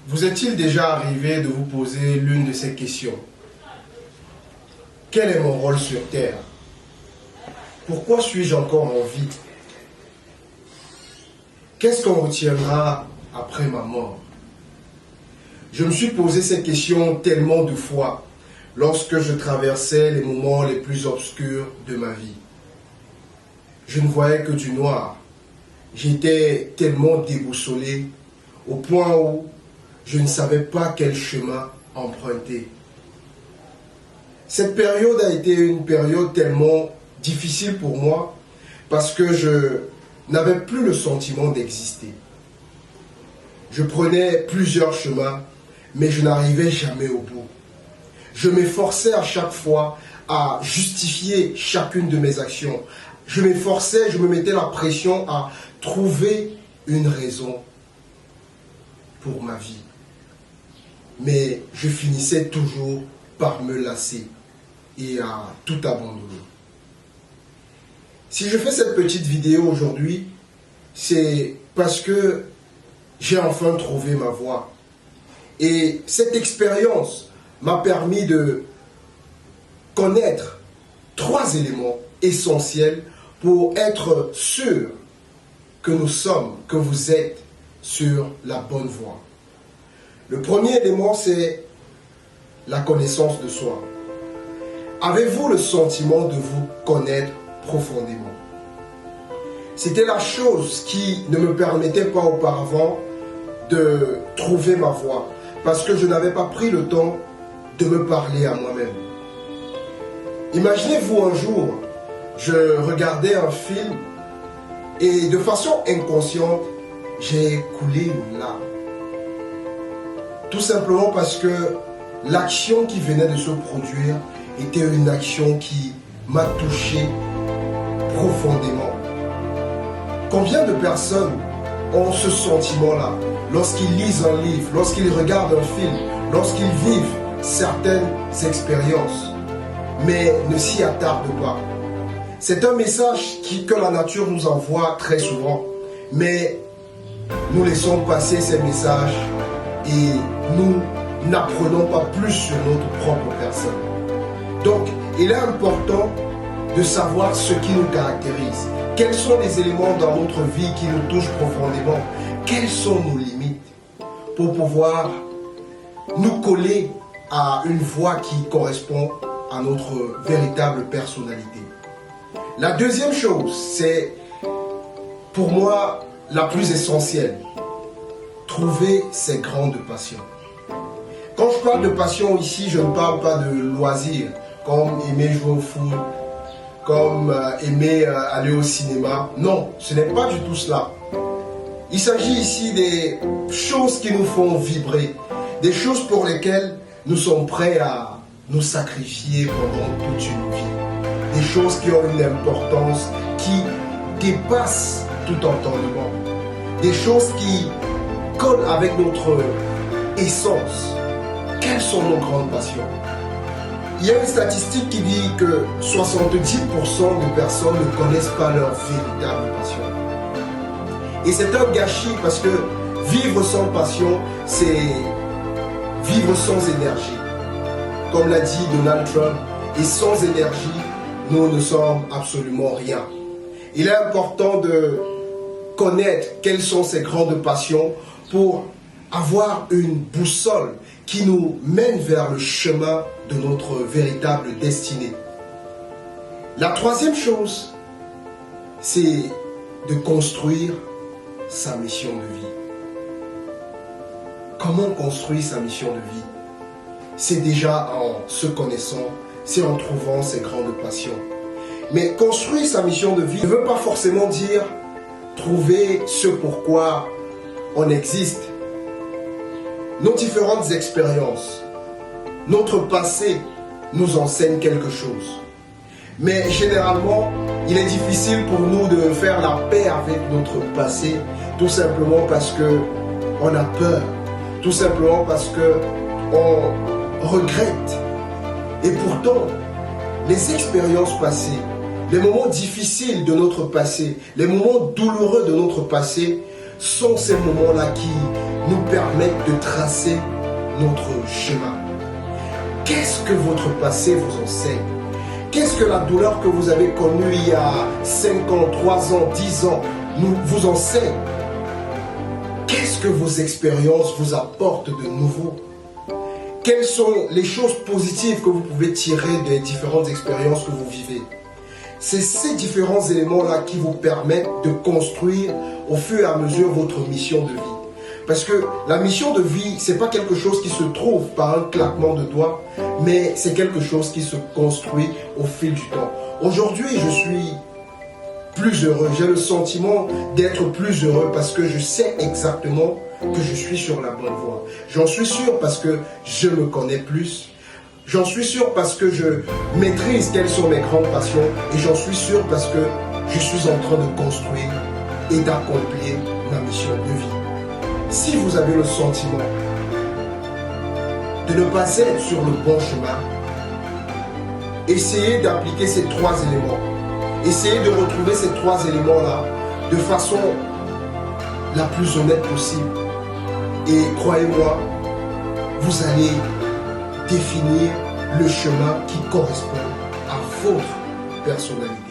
Vous est-il déjà arrivé de vous poser l'une de ces questions? Quel est mon rôle sur Terre? Pourquoi suis-je encore en vie? Qu'est-ce qu'on retiendra après ma mort? Je me suis posé ces questions tellement de fois lorsque je traversais les moments les plus obscurs de ma vie. Je ne voyais que du noir. J'étais tellement déboussolé au point où je ne savais pas quel chemin emprunter. Cette période a été une période tellement difficile pour moi parce que je n'avais plus le sentiment d'exister. Je prenais plusieurs chemins, mais je n'arrivais jamais au bout. Je m'efforçais à chaque fois à justifier chacune de mes actions. Je m'efforçais, je me mettais la pression à trouver une raison pour ma vie. Mais je finissais toujours par me lasser et à tout abandonner. Si je fais cette petite vidéo aujourd'hui, c'est parce que j'ai enfin trouvé ma voie. Et cette expérience m'a permis de connaître 3 éléments essentiels pour être sûr que nous sommes, que vous êtes sur la bonne voie. Le premier élément, c'est la connaissance de soi. Avez-vous le sentiment de vous connaître profondément? C'était la chose qui ne me permettait pas auparavant de trouver ma voie, parce que je n'avais pas pris le temps de me parler à moi-même. Imaginez-vous un jour, je regardais un film et de façon inconsciente, j'ai coulé une larme. Tout simplement parce que l'action qui venait de se produire était une action qui m'a touché profondément. Combien de personnes ont ce sentiment-là lorsqu'ils lisent un livre, lorsqu'ils regardent un film, lorsqu'ils vivent certaines expériences, mais ne s'y attardent pas? C'est un message que la nature nous envoie très souvent, mais nous laissons passer ces messages et nous n'apprenons pas plus sur notre propre personne. Donc, il est important de savoir ce qui nous caractérise. Quels sont les éléments dans notre vie qui nous touchent profondément? Quelles sont nos limites pour pouvoir nous coller à une voie qui correspond à notre véritable personnalité? La deuxième chose, c'est pour moi la plus essentielle. Trouver ses grandes passions. Quand je parle de passion ici, je ne parle pas de loisirs, comme aimer jouer au foot, comme aimer aller au cinéma. Non, ce n'est pas du tout cela. Il s'agit ici des choses qui nous font vibrer, des choses pour lesquelles nous sommes prêts à nous sacrifier pendant toute une vie, des choses qui ont une importance qui dépasse tout entendement, des choses qui collent avec notre essence. Quelles sont nos grandes passions? Il y a une statistique qui dit que 70% de personnes ne connaissent pas leur véritable passion. Et c'est un gâchis parce que vivre sans passion, c'est vivre sans énergie. Comme l'a dit Donald Trump, et sans énergie, nous ne sommes absolument rien. Il est important de connaître quelles sont ces grandes passions pour avoir une boussole qui nous mène vers le chemin de notre véritable destinée. La troisième chose, c'est de construire sa mission de vie. Comment construire sa mission de vie? C'est déjà en se connaissant, c'est en trouvant ses grandes passions. Mais construire sa mission de vie ne veut pas forcément dire trouver ce pourquoi on existe. Nos différentes expériences, notre passé nous enseigne quelque chose. Mais généralement, il est difficile pour nous de faire la paix avec notre passé, tout simplement parce qu'on a peur, tout simplement parce qu'on regrette. Et pourtant, les expériences passées, les moments difficiles de notre passé, les moments douloureux de notre passé, sont ces moments-là qui nous permettent de tracer notre chemin. Qu'est-ce que votre passé vous enseigne? Qu'est-ce que la douleur que vous avez connue il y a 5 ans, 3 ans, 10 ans vous enseigne? Qu'est-ce que vos expériences vous apportent de nouveau? Quelles sont les choses positives que vous pouvez tirer des différentes expériences que vous vivez? C'est ces différents éléments-là qui vous permettent de construire au fur et à mesure votre mission de vie. Parce que la mission de vie, ce n'est pas quelque chose qui se trouve par un claquement de doigts, mais c'est quelque chose qui se construit au fil du temps. Aujourd'hui, je suis plus heureux. J'ai le sentiment d'être plus heureux parce que je sais exactement que je suis sur la bonne voie. J'en suis sûr parce que je me connais plus. J'en suis sûr parce que je maîtrise quelles sont mes grandes passions. Et j'en suis sûr parce que je suis en train de construire et d'accomplir ma mission de vie. Si vous avez le sentiment de ne pas être sur le bon chemin, essayez d'appliquer ces 3 éléments. Essayez de retrouver ces 3 éléments-là de façon la plus honnête possible. Et croyez-moi, vous allez définir le chemin qui correspond à votre personnalité.